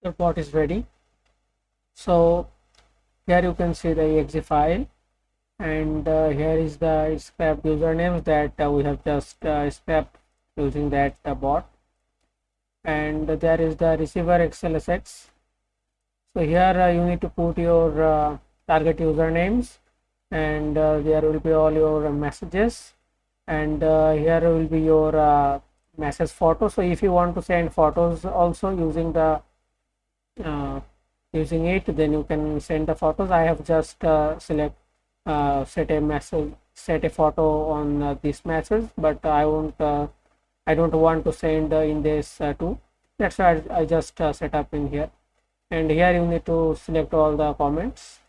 the bot is ready. So here you can see the exe file, and here is the scrapped usernames that we have just scrapped using that bot, and there is the receiver xlsx. So here you need to put your target usernames, and there will be all your messages, and here will be your message photo. So if you want to send photos also using the uh, using it, then you can send the photos. I have just set a message, set a photo on this message, but I don't want to send in this too. That's why I just set up in here. And here you need to select all the comments,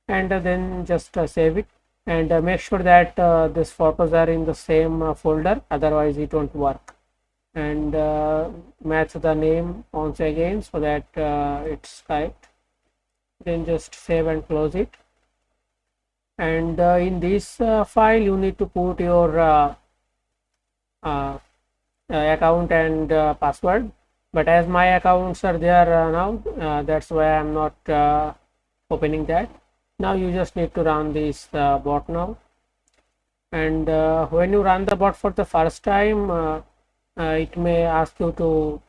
and then just save it, and make sure that these photos are in the same folder, otherwise it won't work. And match the name once again so that it's correct. Then just save and close it. And in this file you need to put your account and password, but as my accounts are there now, that's why I'm not opening that. Now you just need to run this bot now, and when you run the bot for the first time, it may ask you to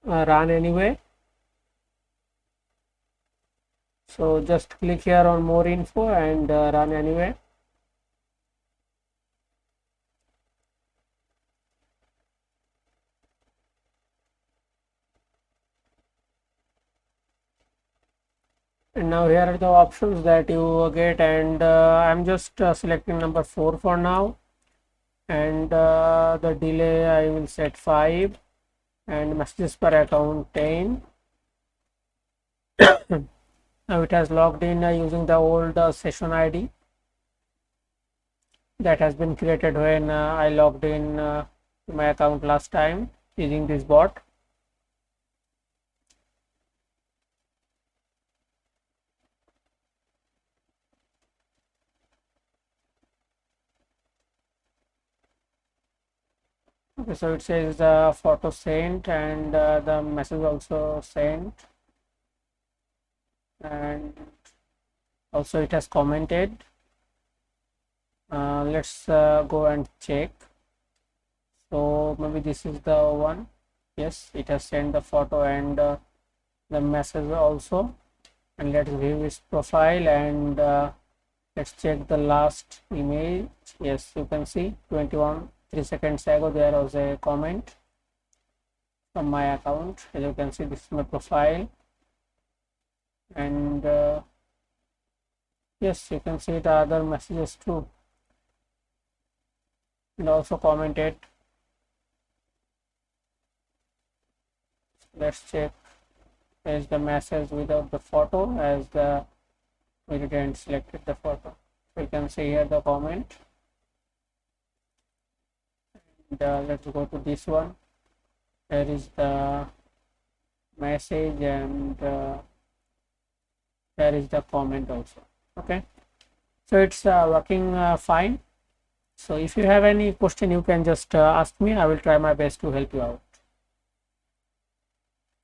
run anyway. So just click here on more info and run anyway. And now here are the options that you get, and I'm just selecting number 4 for now, and the delay I will set 5, and messages per account 10. Now it has logged in using the old session ID that has been created when I logged in my account last time using this bot. Okay, so it says the photo sent, and the message also sent, and also it has commented. Let's go and check. So maybe this is the one. Yes, it has sent the photo and the message also. And let's view his profile, and let's check the last image. Yes, you can see 3 seconds ago there was a comment from my account. As you can see, this is my profile, and yes, you can see the other messages too, and also commented. Let's check. Is the message without the photo, as we didn't selected the photo. So you can see here the comment, and let's go to this one. There is the message, and there is the comment also. Okay, so it's working fine. So if you have any question, you can just ask me. I will try my best to help you out.